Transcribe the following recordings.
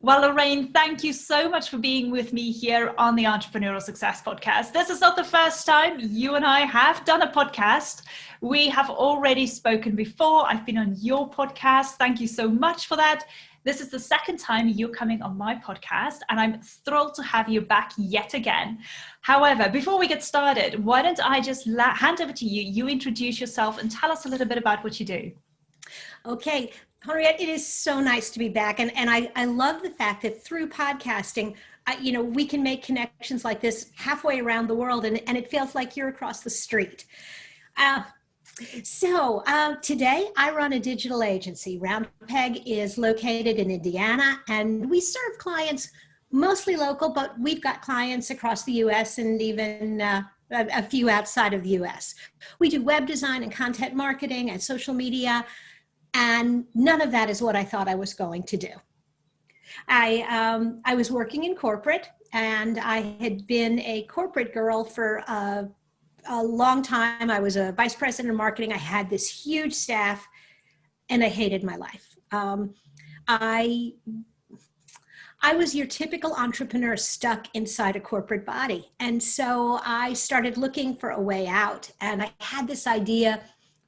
Well, Lorraine, thank you so much for being with me here on the Entrepreneurial Success Podcast. This is not the first time you and I have done a podcast. We have already spoken before. I've been on your podcast. Thank you so much for that. This is the second time you're coming on my podcast, and I'm thrilled to have you back yet again. However, before we get started, why don't I just hand over to you? You introduce yourself and tell us a little bit about what you do. Okay, Henriette, it is so nice to be back. And I love the fact that through podcasting, we can make connections like this halfway around the world, and it feels like you're across the street. So today I run a digital agency. Roundpeg is located in Indiana, and we serve clients mostly local, but we've got clients across the U.S. and even a few outside of the U.S. We do web design and content marketing and social media. And none of that is what I thought I was going to do. I was working in corporate, and I had been a corporate girl for a long time. I was a vice president of marketing. I had this huge staff, and I hated my life. I was your typical entrepreneur stuck inside a corporate body. And so I started looking for a way out, and I had this idea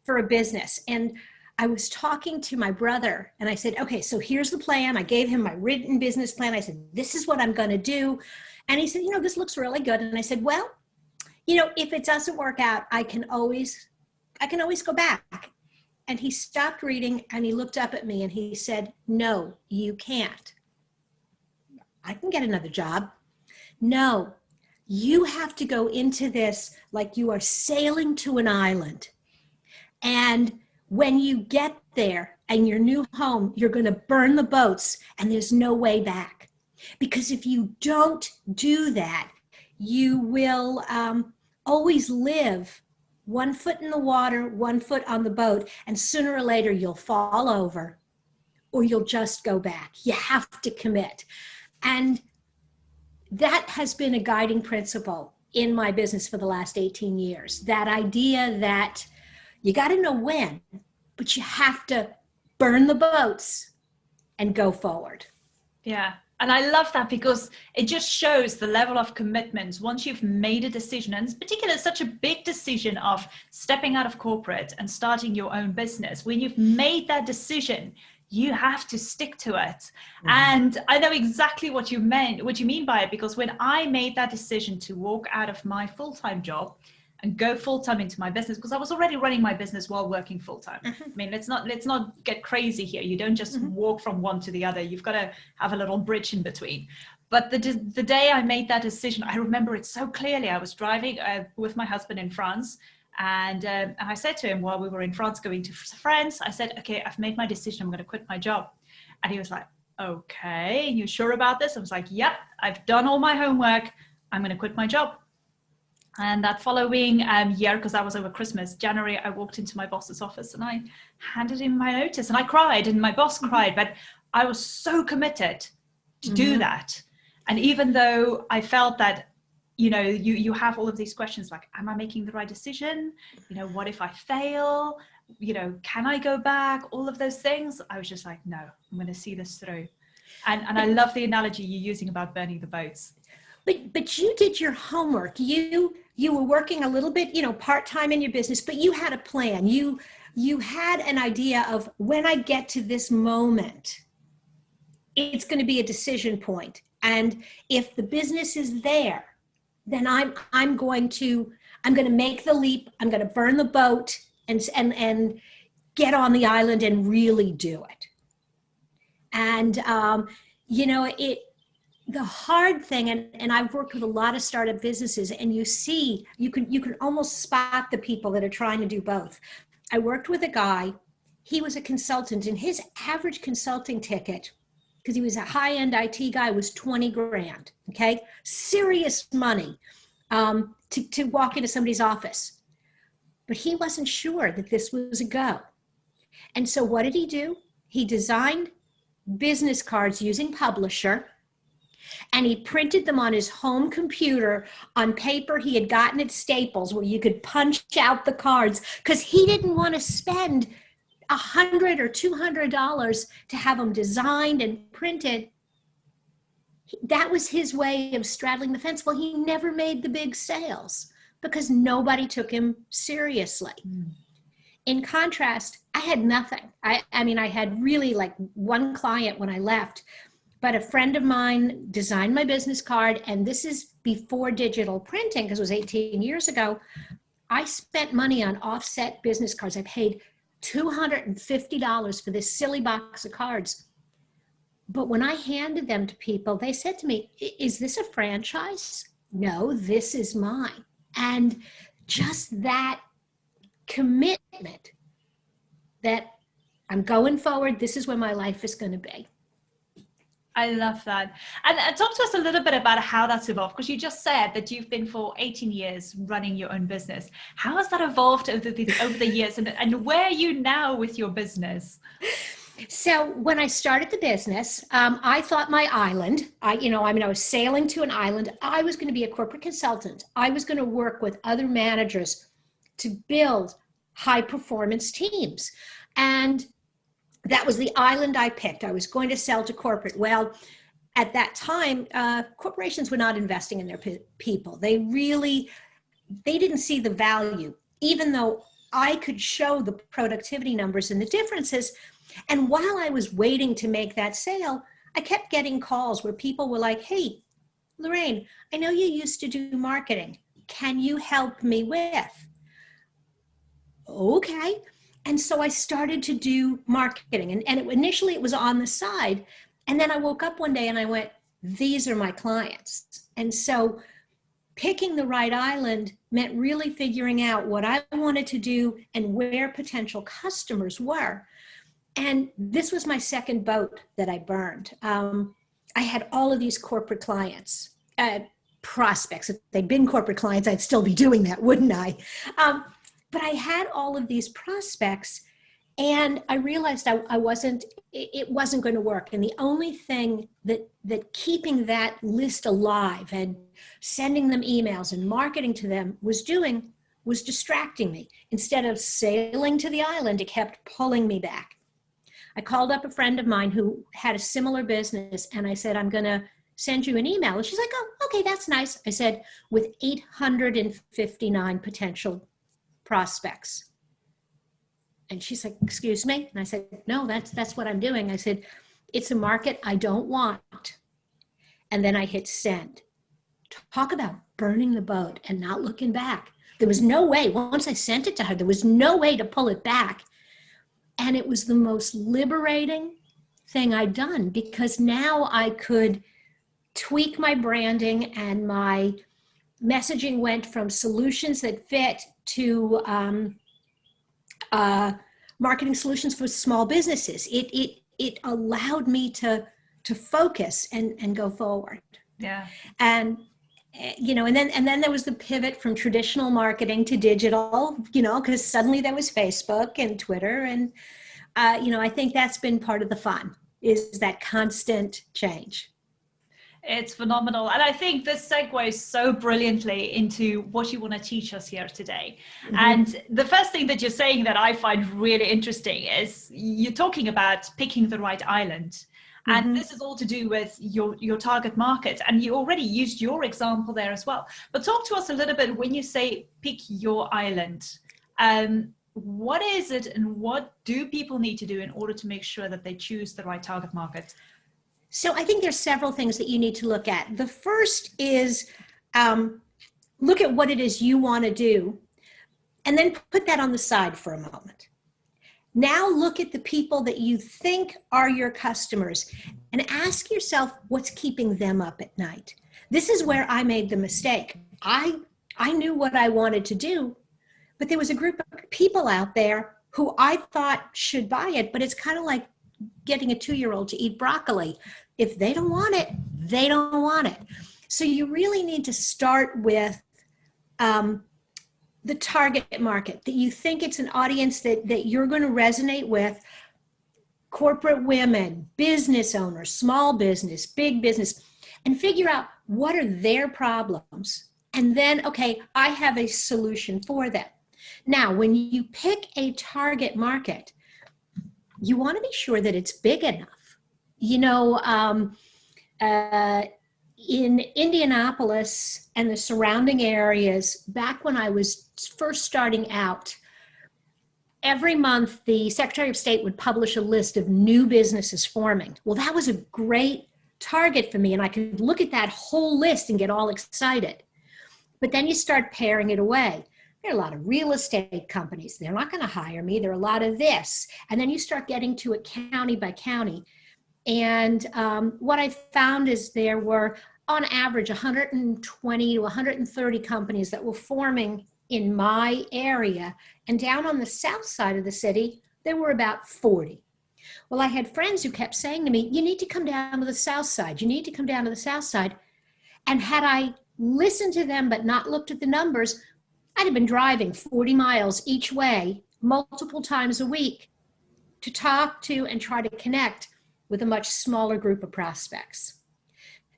for a business. And I was talking to my brother, and I said, okay, so here's the plan. I gave him my written business plan. I said, this is what I'm going to do. And he said, this looks really good. And I said, well, if it doesn't work out, I can always go back. And he stopped reading, and he looked up at me, and he said, no, you can't. I can get another job. No, you have to go into this like you are sailing to an island. And when you get there and your new home, you're going to burn the boats, and there's no way back. Because if you don't do that, you will always live 1 foot in the water, 1 foot on the boat, and sooner or later you'll fall over or you'll just go back. You have to commit. And that has been a guiding principle in my business for the last 18 years. That idea that you got to know when, but you have to burn the boats and go forward. Yeah. And I love that, because it just shows the level of commitment once you've made a decision, and particularly such a big decision of stepping out of corporate and starting your own business. When you've made that decision, you have to stick to it. Mm-hmm. And I know exactly what you mean by it, because when I made that decision to walk out of my full-time job and go full-time into my business, because I was already running my business while working full-time. Mm-hmm. I mean, let's not get crazy here. You don't just mm-hmm. walk from one to the other. You've got to have a little bridge in between. But the day I made that decision, I remember it so clearly. I was driving with my husband in France, and I said to him while we were in France going to friends, I said, okay, I've made my decision. I'm going to quit my job. And he was like, okay, you sure about this? I was like, yep, I've done all my homework. I'm going to quit my job. And that following year, because that was over Christmas, January, I walked into my boss's office and I handed him my notice, and I cried, and my boss cried, but I was so committed to do that. And even though I felt that, you have all of these questions like, am I making the right decision? What if I fail? Can I go back? All of those things. I was just like, no, I'm going to see this through. And I love the analogy you're using about burning the boats. But you did your homework. You were working a little bit, part-time in your business, but you had a plan. You had an idea of, when I get to this moment, it's going to be a decision point. And if the business is there, then I'm going to make the leap. I'm going to burn the boat and get on the island and really do it. And the hard thing, and I've worked with a lot of startup businesses, and you can almost spot the people that are trying to do both. I worked with a guy, he was a consultant, and his average consulting ticket, because he was a high-end IT guy, was 20 grand, okay? Serious money to walk into somebody's office. But he wasn't sure that this was a go. And so what did he do? He designed business cards using Publisher, and he printed them on his home computer on paper he had gotten at Staples, where you could punch out the cards, because he didn't want to spend $100 or $200 to have them designed and printed. That was his way of straddling the fence. Well, he never made the big sales because nobody took him seriously. In contrast, I had nothing. I mean, I had really like one client when I left, but a friend of mine designed my business card, and this is before digital printing because it was 18 years ago. I spent money on offset business cards. I paid $250 for this silly box of cards. But when I handed them to people, they said to me, is this a franchise? No, this is mine. And just that commitment that I'm going forward, this is where my life is going to be. I love that. And talk to us a little bit about how that's evolved, because you just said that you've been for 18 years running your own business. How has that evolved over the years, and where are you now with your business? So when I started the business, I thought my island, I was sailing to an island. I was going to be a corporate consultant. I was going to work with other managers to build high performance teams. And that was the island I picked. I was going to sell to corporate. Well, at that time, corporations were not investing in their people. They didn't see the value, even though I could show the productivity numbers and the differences. And while I was waiting to make that sale, I kept getting calls where people were like, hey, Lorraine, I know you used to do marketing. Can you help me with? Okay. And so I started to do marketing. And initially it was on the side. And then I woke up one day and I went, these are my clients. And so picking the right island meant really figuring out what I wanted to do and where potential customers were. And this was my second boat that I burned. I had all of these corporate clients, prospects. If they'd been corporate clients, I'd still be doing that, wouldn't I? But I had all of these prospects, and I realized it wasn't going to work. And the only thing that keeping that list alive and sending them emails and marketing to them was distracting me. Instead of sailing to the island, it kept pulling me back. I called up a friend of mine who had a similar business, and I said, I'm going to send you an email. And she's like, oh, okay, that's nice. I said, with 859 potential prospects. And she's like, excuse me? And I said, no, that's what I'm doing. I said, it's a market I don't want. And then I hit send. Talk about burning the boat and not looking back. There was no way, once I sent it to her, there was no way to pull it back. And it was the most liberating thing I'd done, because now I could tweak my branding, and my messaging went from solutions that fit to marketing solutions for small businesses. It allowed me to focus and go forward. Yeah. And and then there was the pivot from traditional marketing to digital, because suddenly there was Facebook and Twitter. And, I think that's been part of the fun, is that constant change. It's phenomenal. And I think this segues so brilliantly into what you want to teach us here today. Mm-hmm. And the first thing that you're saying that I find really interesting is you're talking about picking the right island. And mm-hmm. This is all to do with your target market. And you already used your example there as well. But talk to us a little bit when you say pick your island. What is it, and what do people need to do in order to make sure that they choose the right target market? So I think there's several things that you need to look at. The first is look at what it is you want to do, and then put that on the side for a moment. Now look at the people that you think are your customers and ask yourself what's keeping them up at night. This is where I made the mistake. I knew what I wanted to do, but there was a group of people out there who I thought should buy it, but it's kind of like getting a 2-year-old to eat broccoli. If they don't want it, they don't want it. So you really need to start with the target market, that you think it's an audience that you're going to resonate with. Corporate women, business owners, small business, big business, and figure out what are their problems. And then, okay, I have a solution for them. Now, when you pick a target market, you want to be sure that it's big enough. in Indianapolis and the surrounding areas, back when I was first starting out, every month the Secretary of State would publish a list of new businesses forming. Well, that was a great target for me, and I could look at that whole list and get all excited. But then you start paring it away. There are a lot of real estate companies. They're not going to hire me. There are a lot of this. And then you start getting to it county by county. And what I found is there were, on average, 120 to 130 companies that were forming in my area. And down on the south side of the city, there were about 40. Well, I had friends who kept saying to me, you need to come down to the south side. You need to come down to the south side. And had I listened to them but not looked at the numbers, I'd have been driving 40 miles each way multiple times a week to talk to and try to connect with a much smaller group of prospects.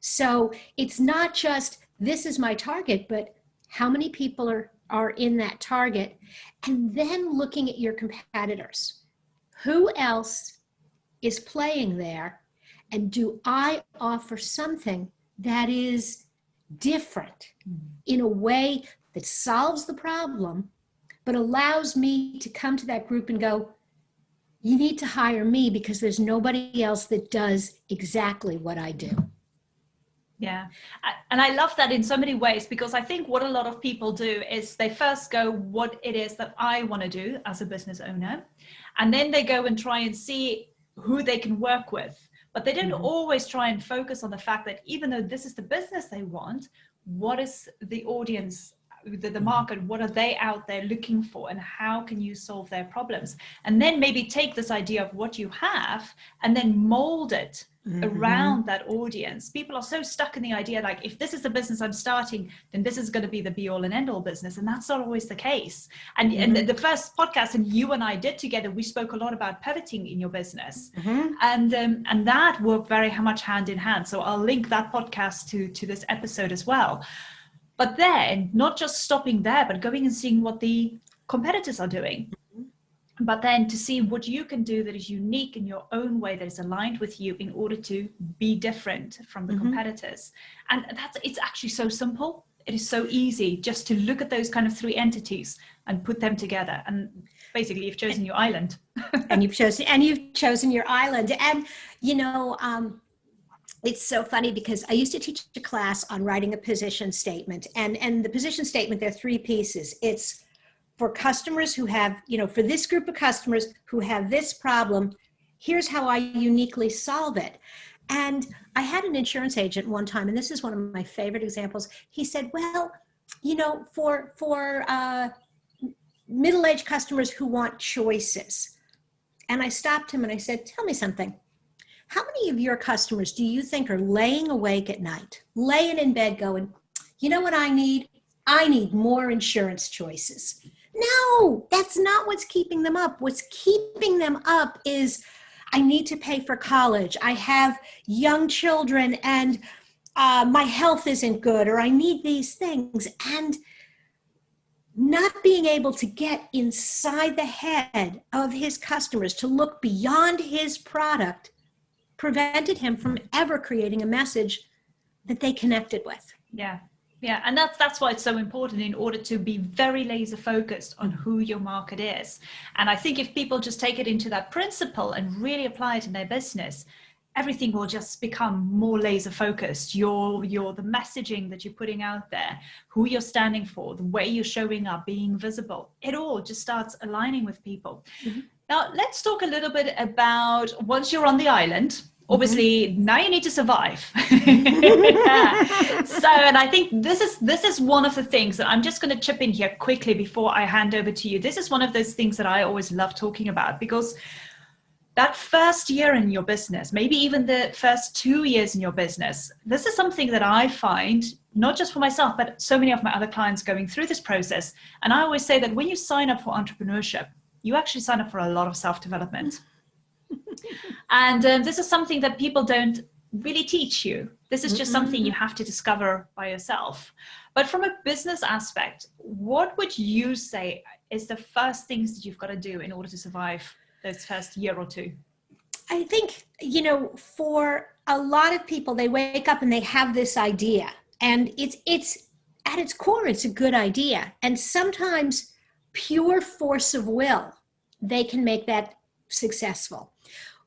So it's not just, this is my target, but how many people are in that target? And then looking at your competitors. Who else is playing there? And do I offer something that is different in a way that solves the problem, but allows me to come to that group and go, you need to hire me because there's nobody else that does exactly what I do. Yeah. And I love that in so many ways, because I think what a lot of people do is they first go, what it is that I want to do as a business owner. And then they go and try and see who they can work with. But they don't always try and focus on the fact that even though this is the business they want, what is the audience, the market, what are they out there looking for, and how can you solve their problems? And then maybe take this idea of what you have and then mold it around that audience. People are so stuck in the idea, like, if this is the business I'm starting, then this is going to be the be all and end all business. And that's not always the case. And the first podcast and you and I did together, we spoke a lot about pivoting in your business. And that worked very much hand in hand. So I'll link that podcast to this episode as well. But then not just stopping there, but going and seeing what the competitors are doing. But then to see what you can do that is unique in your own way, that is aligned with you in order to be different from the competitors. And it's actually so simple. It is so easy just to look at those kind of three entities and put them together. And basically you've chosen your island. and you've chosen your island. And, you know, it's so funny because I used to teach a class on writing a position statement. And the position statement, there are three pieces. It's for customers who have, for this group of customers who have this problem, here's how I uniquely solve it. And I had an insurance agent one time, and this is one of my favorite examples. He said, well, for middle-aged customers who want choices. And I stopped him and I said, tell me something. How many of your customers do you think are laying awake at night, laying in bed going, you know what I need? I need more insurance choices. No, that's not what's keeping them up. What's keeping them up is, I need to pay for college. I have young children and my health isn't good, or I need these things. And not being able to get inside the head of his customers to look beyond his product prevented him from ever creating a message that they connected with. Yeah, and that's why it's so important in order to be very laser focused on who your market is. And I think if people just take it into that principle and really apply it in their business, everything will just become more laser focused. The messaging that you're putting out there, who you're standing for, the way you're showing up, being visible, it all just starts aligning with people. Now, let's talk a little bit about once you're on the island. Obviously, now you need to survive. So, and I think this is one of the things that I'm just going to chip in here quickly before I hand over to you. This is one of those things that I always love talking about, because that first year in your business, maybe even the first 2 years in your business, this is something that I find, not just for myself, but so many of my other clients going through this process. And I always say that when you sign up for entrepreneurship, you actually sign up for a lot of self-development. And this is something that people don't really teach you. This is just something you have to discover by yourself. But from a business aspect, what would you say is the first things that you've got to do in order to survive those first year or two? I think, for a lot of people, they wake up and they have this idea, and it's at its core, it's a good idea. And sometimes pure force of will, they can make that successful.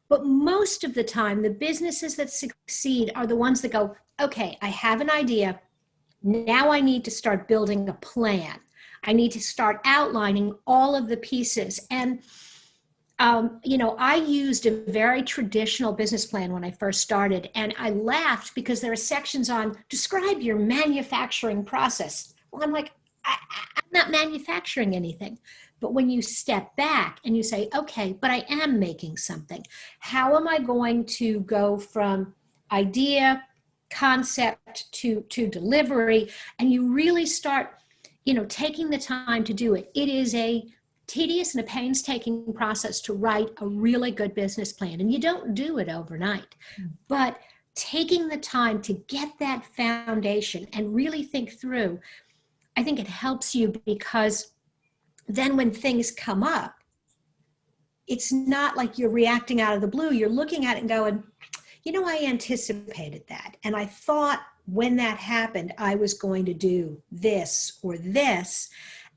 But most of the time, the businesses that succeed are the ones that go, okay, I have an idea. Now I need to start building a plan. I need to start outlining all of the pieces. And, I used a very traditional business plan when I first started. And I laughed because there are sections on describe your manufacturing process. Well, I'm like, I'm not manufacturing anything. But when you step back and you say, okay, but I am making something. How am I going to go from idea, concept to delivery? And you really start, taking the time to do it. It is a tedious and a painstaking process to write a really good business plan. And you don't do it overnight. But taking the time to get that foundation and really think through, I think it helps you, because then when things come up, it's not like you're reacting out of the blue. You're looking at it and going, I anticipated that. And I thought when that happened, I was going to do this or this.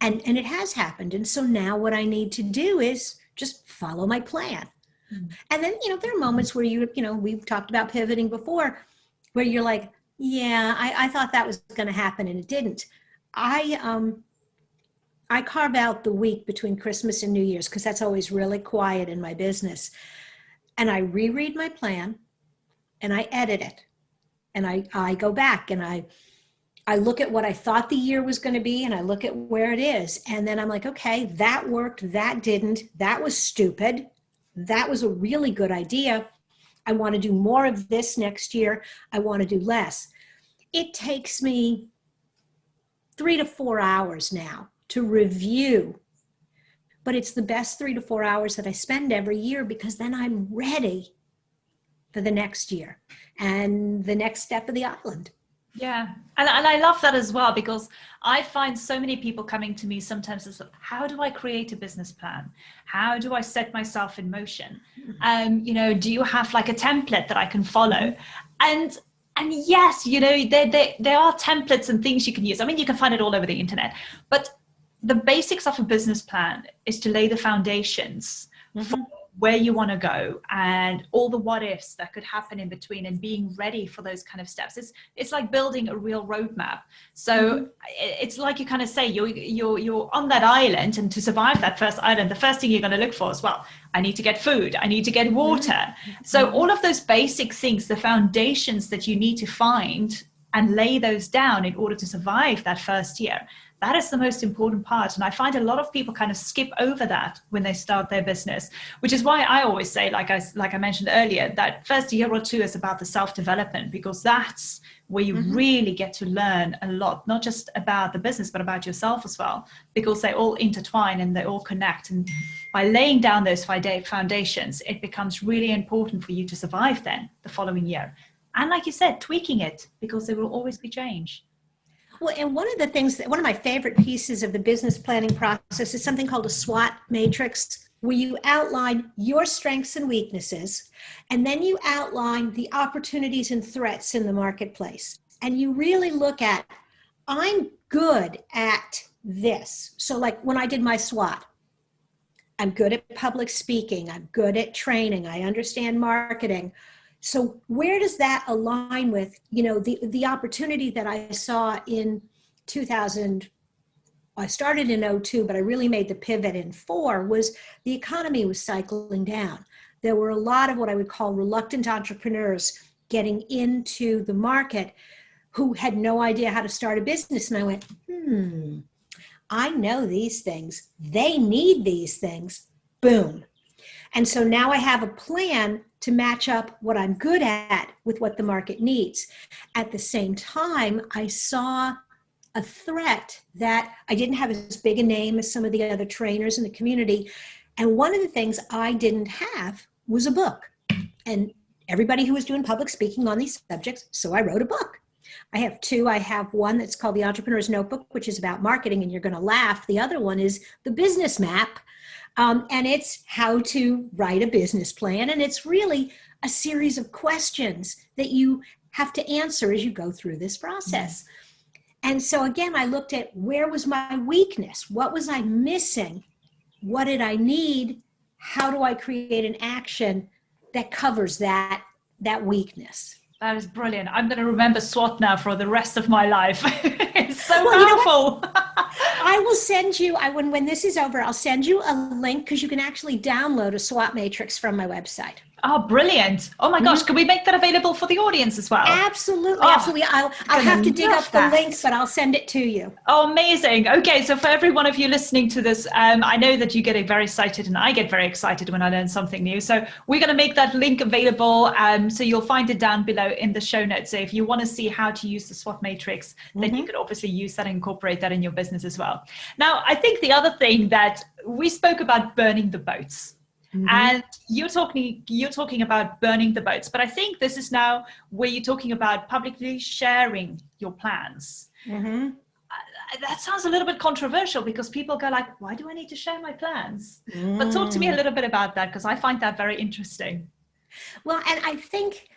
And it has happened. And so now what I need to do is just follow my plan. Mm-hmm. And then, there are moments where we've talked about pivoting before, where you're like, yeah, I thought that was going to happen and it didn't. I carve out the week between Christmas and New Year's because that's always really quiet in my business. And I reread my plan and I edit it. And I go back and I look at what I thought the year was going to be and I look at where it is. And then I'm like, okay, that worked, that didn't, that was stupid. That was a really good idea. I want to do more of this next year. I want to do less. It takes me 3 to 4 hours now to review, but it's the best 3 to 4 hours that I spend every year, because then I'm ready for the next year and the next step of the island. Yeah. And I love that as well, because I find so many people coming to me sometimes as, how do I create a business plan? How do I set myself in motion? Do you have like a template that I can follow? And yes, there are templates and things you can use. I mean, you can find it all over the internet, but the basics of a business plan is to lay the foundations for where you want to go and all the what ifs that could happen in between, and being ready for those kind of steps. It's like building a real roadmap. So it's like you kind of say, you're on that island, and to survive that first island, the first thing you're going to look for is, well, I need to get food, I need to get water. So all of those basic things, the foundations that you need to find and lay those down in order to survive that first year. That is the most important part. And I find a lot of people kind of skip over that when they start their business, which is why I always say, like I mentioned earlier, that first year or two is about the self-development, because that's where you really get to learn a lot, not just about the business, but about yourself as well, because they all intertwine and they all connect. And by laying down those foundations, it becomes really important for you to survive then the following year. And like you said, tweaking it, because there will always be change. Well, and one of my favorite pieces of the business planning process is something called a SWOT matrix, where you outline your strengths and weaknesses, and then you outline the opportunities and threats in the marketplace. And you really look at, I'm good at this. So like when I did my SWOT, I'm good at public speaking, I'm good at training, I understand marketing. So where does that align with, the opportunity that I saw in 2000? I started in 2002, but I really made the pivot in 2004, was the economy was cycling down. There were a lot of what I would call reluctant entrepreneurs getting into the market who had no idea how to start a business. And I went, I know these things. They need these things. Boom. And so now I have a plan to match up what I'm good at with what the market needs. At the same time, I saw a threat that I didn't have as big a name as some of the other trainers in the community. And one of the things I didn't have was a book. And everybody who was doing public speaking on these subjects, so I wrote a book. I have two. I have one that's called The Entrepreneur's Notebook, which is about marketing, and you're going to laugh. The other one is The Business Map. And it's how to write a business plan. And it's really a series of questions that you have to answer as you go through this process. And so again, I looked at where was my weakness? What was I missing? What did I need? How do I create an action that covers that weakness? That is brilliant. I'm going to remember SWOT now for the rest of my life. It's so Well, powerful. I will send you, when this is over, I'll send you a link because you can actually download a SWOT matrix from my website. Oh, brilliant. Oh my gosh. Can we make that available for the audience as well? Absolutely. Oh, Absolutely. I'll have to dig up the link, but I'll send it to you. Oh, amazing. Okay. So for every one of you listening to this, I know that you get very excited and I get very excited when I learn something new. So we're going to make that link available. So you'll find it down below in the show notes. So if you want to see how to use the SWOT matrix, then you could obviously use that and incorporate that in your business as well. Now, I think the other thing that we spoke about burning the boats. And you're talking about burning the boats, but I think this is now where you're talking about publicly sharing your plans. That sounds a little bit controversial because people go like, why do I need to share my plans? But talk to me a little bit about that, because I find that very interesting. Well, and I think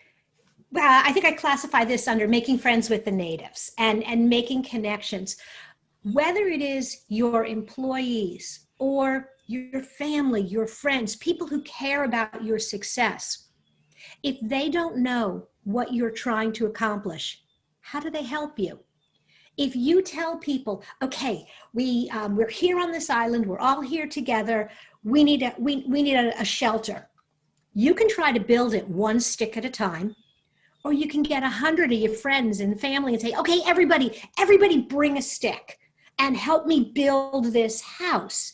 I classify this under making friends with the natives and making connections, whether it is your employees or your family, your friends, people who care about your success. If they don't know what you're trying to accomplish, how do they help you? If you tell people, okay, we're here on this island, we're all here together, we need a shelter. You can try to build it one stick at a time, or you can get 100 of your friends and family and say, okay, everybody bring a stick and help me build this house.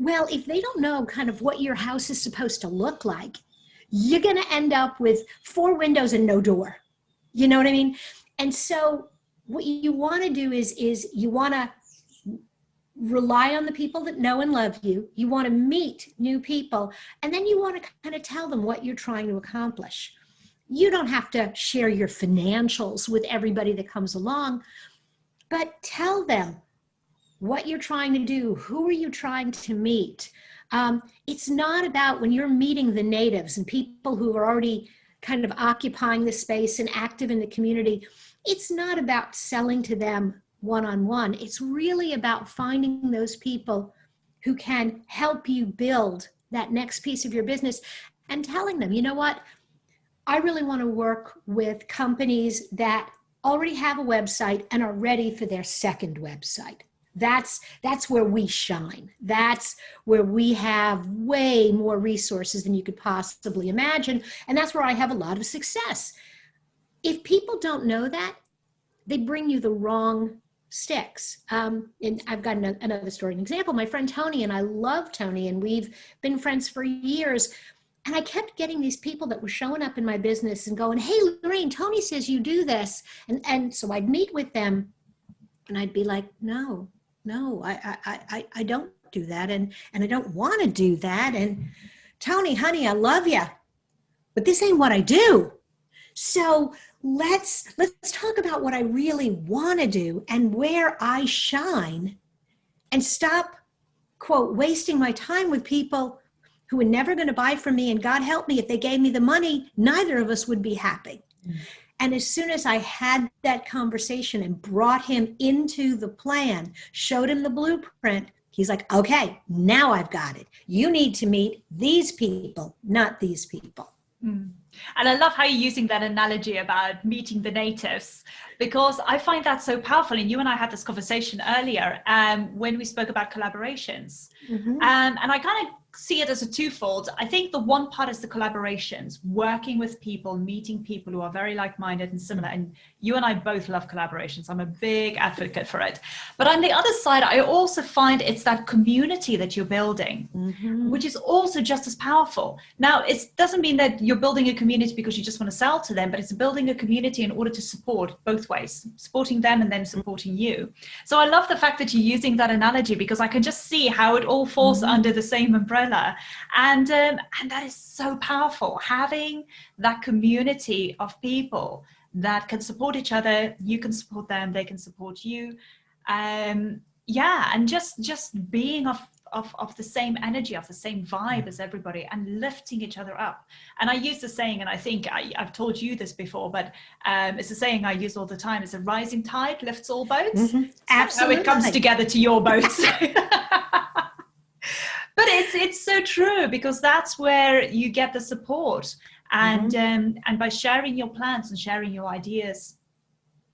Well, if they don't know kind of what your house is supposed to look like, you're going to end up with 4 windows and no door. You know what I mean? And so what you want to do is you want to rely on the people that know and love you. You want to meet new people, and then you want to kind of tell them what you're trying to accomplish. You don't have to share your financials with everybody that comes along, but tell them what you're trying to do, who are you trying to meet. It's not about when you're meeting the natives and people who are already kind of occupying the space and active in the community, it's not about selling to them one-on-one. It's really about finding those people who can help you build that next piece of your business and telling them, you know what, I really want to work with companies that already have a website and are ready for their second website. That's where we shine. That's where we have way more resources than you could possibly imagine. And that's where I have a lot of success. If people don't know that, they bring you the wrong sticks. And I've got another story, an example. My friend Tony, and I love Tony, and we've been friends for years. And I kept getting these people that were showing up in my business and going, hey, Lorraine, Tony says you do this. And so I'd meet with them and I'd be like, no, I don't do that. And I don't want to do that. And Tony, honey, I love you, but this ain't what I do. So let's talk about what I really want to do and where I shine, and stop, quote, wasting my time with people who are never going to buy from me. And God help me, if they gave me the money, neither of us would be happy. And as soon as I had that conversation and brought him into the plan, showed him the blueprint, he's like, okay, now I've got it. You need to meet these people, not these people. And I love how you're using that analogy about meeting the natives, because I find that so powerful. And you and I had this conversation earlier when we spoke about collaborations. And I kind of see it as a twofold. I think the one part is the collaborations, working with people, meeting people who are very like-minded and similar. And you and I both love collaborations. I'm a big advocate for it. But on the other side, I also find it's that community that you're building, which is also just as powerful. Now, it doesn't mean that you're building a community because you just want to sell to them, but it's building a community in order to support both ways, supporting them and then supporting you. So I love the fact that you're using that analogy, because I can just see how it all falls under the same umbrella. And that is so powerful, having that community of people that can support each other. You can support them, they can support you. And just being of the same energy, of the same vibe as everybody, and lifting each other up. And I use the saying, and I think I've told you this before, but it's a saying I use all the time, is a rising tide lifts all boats. Mm-hmm. Absolutely. How it comes together to your boats. But it's so true, because that's where you get the support. And and by sharing your plans and sharing your ideas,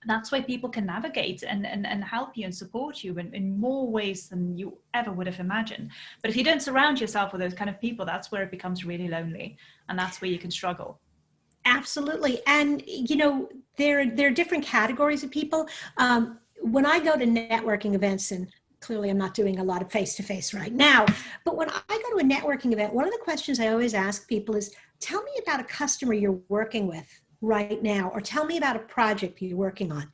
that's why people can navigate and help you and support you in more ways than you ever would have imagined. But if you don't surround yourself with those kind of people, that's where it becomes really lonely, and that's where you can struggle. Absolutely. And, you know, there are different categories of people. When I go to networking events, and clearly I'm not doing a lot of face-to-face right now, but when I go to a networking event, one of the questions I always ask people is, tell me about a customer you're working with right now, or tell me about a project you're working on.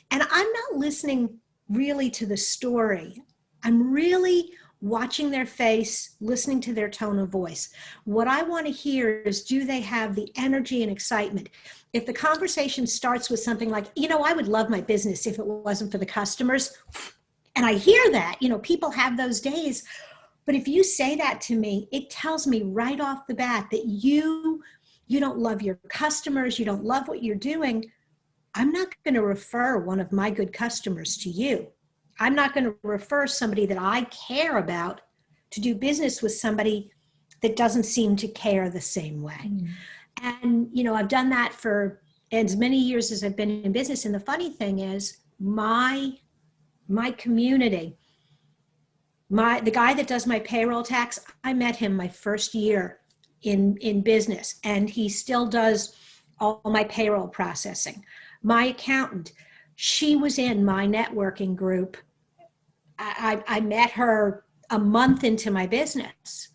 And I'm not listening really to the story. I'm really watching their face, listening to their tone of voice. What I want to hear is, do they have the energy and excitement? If the conversation starts with something like, you know, I would love my business if it wasn't for the customers. And I hear that, you know, people have those days. But if you say that to me, it tells me right off the bat that you don't love your customers, you don't love what you're doing. I'm not going to refer one of my good customers to you. I'm not going to refer somebody that I care about to do business with somebody that doesn't seem to care the same way. Mm. And, you know, I've done that for as many years as I've been in business. And the funny thing is, my community, the guy that does my payroll tax, I met him my first year in business, and he still does all my payroll processing. My accountant, she was in my networking group. I met her a month into my business.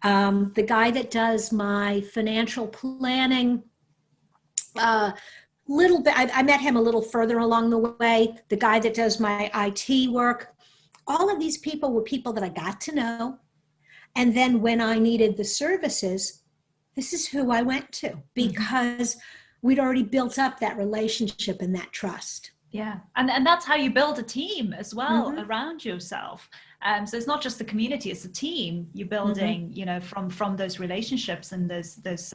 The guy that does my financial planning, little bit, I met him a little further along the way. The guy that does my IT work, all of these people were people that I got to know. And then when I needed the services, this is who I went to, because we'd already built up that relationship and that trust. Yeah. And that's how you build a team as well around yourself. So it's not just the community, it's a team you're building, you know, from those relationships and those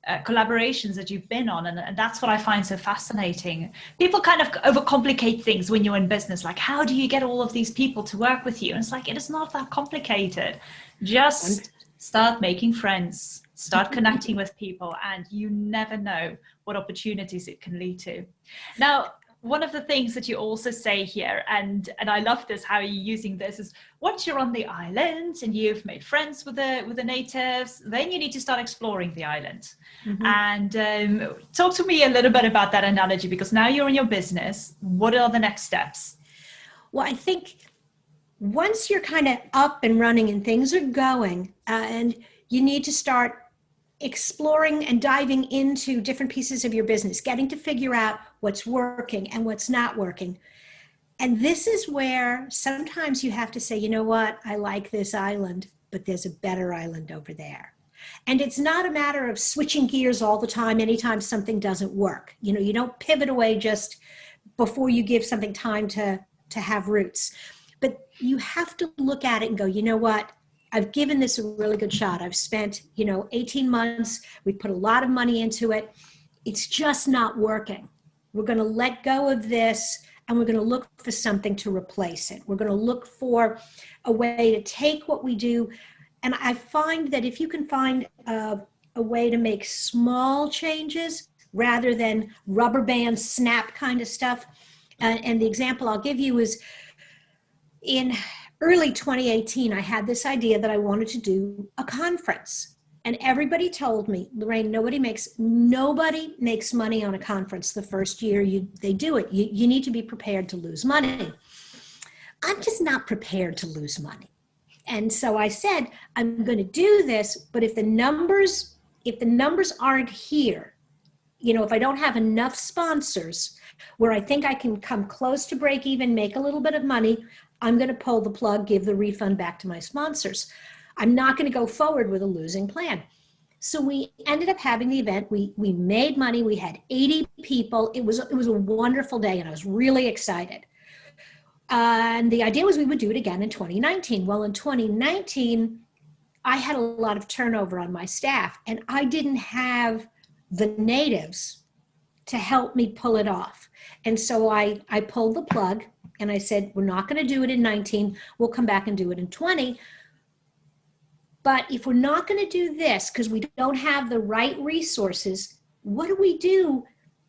collaborations that you've been on. And that's what I find so fascinating. People kind of overcomplicate things when you're in business. Like, how do you get all of these people to work with you? And it's like, it is not that complicated. Just start making friends, start connecting with people, and you never know what opportunities it can lead to. Now, one of the things that you also say here, and I love this, how you're using this, is once you're on the island and you've made friends with the natives, then you need to start exploring the island. And talk to me a little bit about that analogy, because now you're in your business. What are the next steps? Well, I think once you're kind of up and running and things are going, and you need to start exploring and diving into different pieces of your business, getting to figure out what's working and what's not working. And this is where sometimes you have to say, you know what, I like this island, but there's a better island over there. And it's not a matter of switching gears all the time, anytime something doesn't work. You know, you don't pivot away just before you give something time to have roots. But you have to look at it and go, you know what, I've given this a really good shot. I've spent, 18 months. We've put a lot of money into it. It's just not working. We're going to let go of this, and we're going to look for something to replace it. We're going to look for a way to take what we do. And I find that if you can find a way to make small changes rather than rubber band snap kind of stuff. And the example I'll give you is in early 2018, I had this idea that I wanted to do a conference, and everybody told me, Lorraine, nobody makes money on a conference the first year they do it. You need to be prepared to lose money. I'm just not prepared to lose money. And so I said, I'm going to do this, but if the numbers aren't here, if I don't have enough sponsors where I think I can come close to break even, make a little bit of money, I'm going to pull the plug, give the refund back to my sponsors. I'm not going to go forward with a losing plan. So we ended up having the event. We made money. We had 80 people. It was a wonderful day, and I was really excited. And the idea was we would do it again in 2019. Well, in 2019, I had a lot of turnover on my staff, and I didn't have the natives to help me pull it off. And so I pulled the plug and I said, we're not going to do it in 19. We'll come back and do it in 20. But if we're not going to do this because we don't have the right resources, what do we do?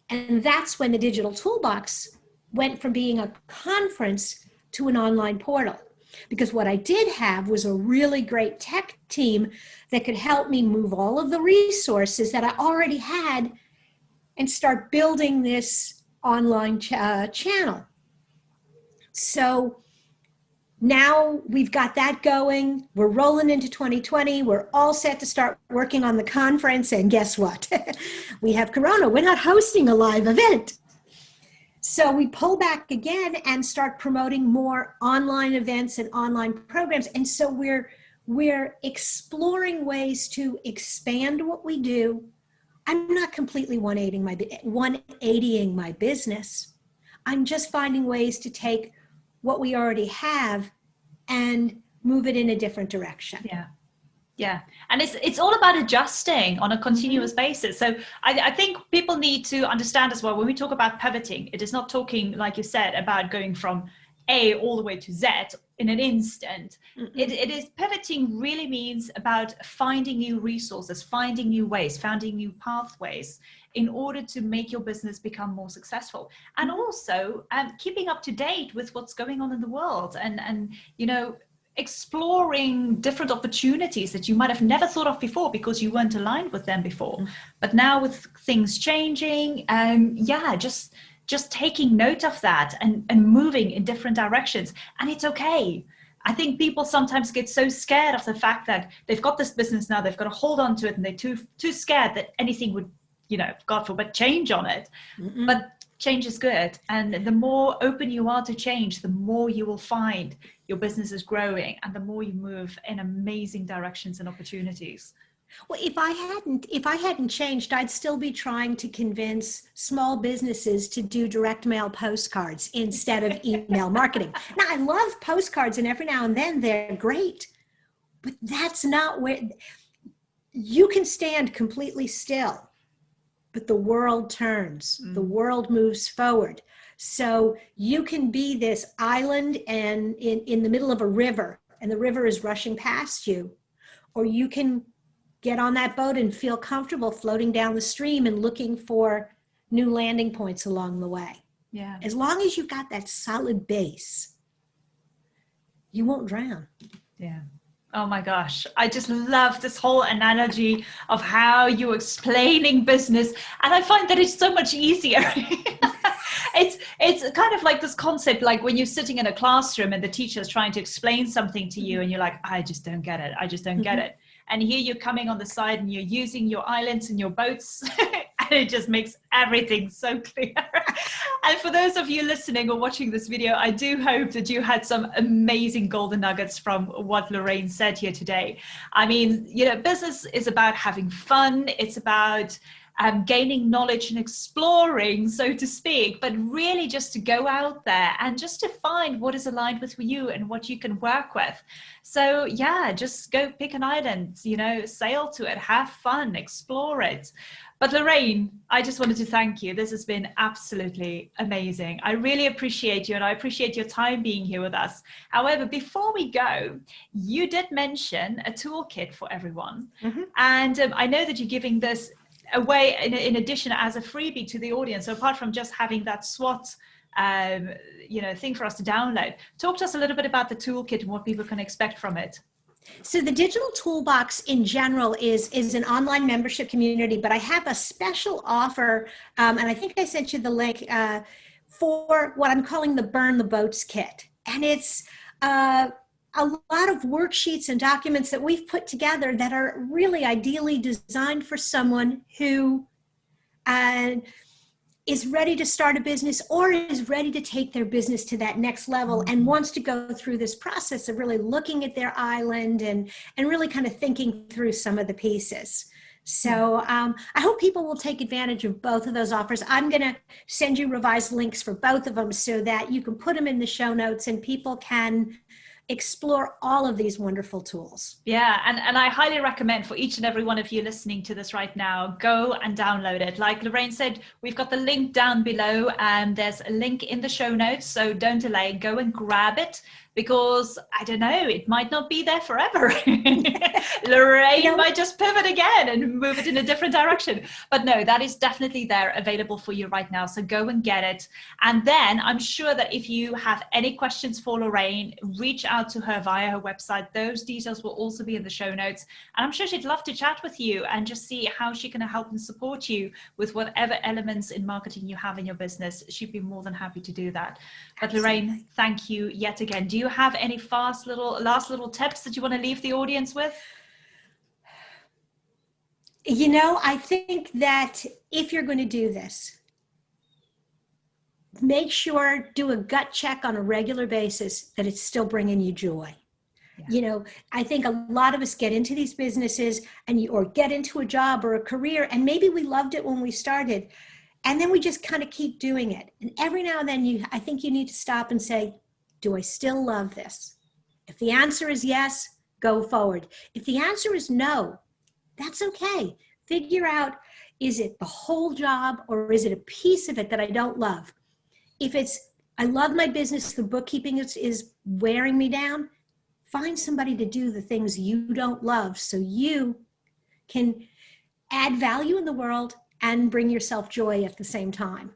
And that's when the Digital Toolbox went from being a conference to an online portal. Because what I did have was a really great tech team that could help me move all of the resources that I already had and start building this online channel. So now we've got that going. We're rolling into 2020. We're all set to start working on the conference. And guess what? We have Corona. We're not hosting a live event. So we pull back again and start promoting more online events and online programs. And so we're exploring ways to expand what we do. I'm not completely 180ing my business. I'm just finding ways to take what we already have and move it in a different direction. Yeah. Yeah. And it's all about adjusting on a continuous basis. So I think people need to understand as well, when we talk about pivoting, it is not talking, like you said, about going from A all the way to Z in an instant. It is pivoting really means about finding new resources, finding new ways, finding new pathways in order to make your business become more successful. And also keeping up to date with what's going on in the world and you know, exploring different opportunities that you might have never thought of before because you weren't aligned with them before. But now with things changing, just taking note of that and moving in different directions. And it's okay. I think people sometimes get so scared of the fact that they've got this business now, they've got to hold on to it, and they're too scared that anything would, you know, God forbid, change on it. But change is good. And the more open you are to change, the more you will find your business is growing and the more you move in amazing directions and opportunities. Well, if I hadn't changed, I'd still be trying to convince small businesses to do direct mail postcards instead of email marketing. Now, I love postcards, and every now and then they're great, but that's not where you can stand completely still, but the world turns, the world moves forward. So you can be this island and in the middle of a river, and the river is rushing past you, or you can get on that boat and feel comfortable floating down the stream and looking for new landing points along the way. Yeah. As long as you've got that solid base, you won't drown. Yeah. Oh my gosh. I just love this whole analogy of how you're explaining business. And I find that it's so much easier. It's kind of like this concept, like when you're sitting in a classroom and the teacher is trying to explain something to you and you're like, I just don't get it. I just don't get it. And here you're coming on the side and you're using your islands and your boats and it just makes everything so clear. And for those of you listening or watching this video, I do hope that you had some amazing golden nuggets from what Lorraine said here today. I mean, you know, business is about having fun. It's about gaining knowledge and exploring, so to speak, but really just to go out there and just to find what is aligned with you and what you can work with. So yeah, just go pick an island, you know, sail to it, have fun, explore it. But Lorraine, I just wanted to thank you. This has been absolutely amazing. I really appreciate you and I appreciate your time being here with us. However, before we go, you did mention a toolkit for everyone. And I know that you're giving this away in addition as a freebie to the audience. So apart from just having that SWOT you know, thing for us to download, talk to us a little bit about the toolkit and what people can expect from it. So the Digital Toolbox in general is an online membership community, but I have a special offer, and I think I sent you the link for what I'm calling the Burn the Boats Kit. And it's a lot of worksheets and documents that we've put together that are really ideally designed for someone who is ready to start a business or is ready to take their business to that next level and wants to go through this process of really looking at their island and really kind of thinking through some of the pieces. So I hope people will take advantage of both of those offers. I'm going to send you revised links for both of them so that you can put them in the show notes and people can explore all of these wonderful tools. Yeah, and I highly recommend for each and every one of you listening to this right now, go and download it. Like Lorraine said, we've got the link down below and there's a link in the show notes. So don't delay, go and grab it, because I don't know, it might not be there forever. Lorraine might just pivot again and move it in a different direction. But no, that is definitely there available for you right now. So go and get it. And then I'm sure that if you have any questions for Lorraine, reach out to her via her website. Those details will also be in the show notes. And I'm sure she'd love to chat with you and just see how she can help and support you with whatever elements in marketing you have in your business. She'd be more than happy to do that. But Lorraine, thank you yet again. Do you have any last little tips that you want to leave the audience with? You know, I think that if you're going to do this, make sure, do a gut check on a regular basis that it's still bringing you joy. Yeah. You know, I think a lot of us get into these businesses or get into a job or a career, and maybe we loved it when we started, and then we just kind of keep doing it. And every now and then I think you need to stop and say, do I still love this? If the answer is yes, go forward. If the answer is no, that's okay. Figure out, is it the whole job or is it a piece of it that I don't love? If it's, I love my business, the bookkeeping is wearing me down, find somebody to do the things you don't love so you can add value in the world and bring yourself joy at the same time.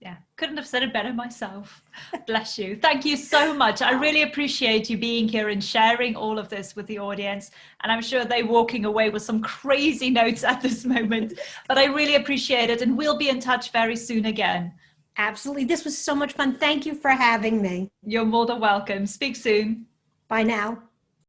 Yeah, couldn't have said it better myself. Bless you. Thank you so much. I really appreciate you being here and sharing all of this with the audience. And I'm sure they're walking away with some crazy notes at this moment, but I really appreciate it. And we'll be in touch very soon again. Absolutely. This was so much fun. Thank you for having me. You're more than welcome. Speak soon. Bye now.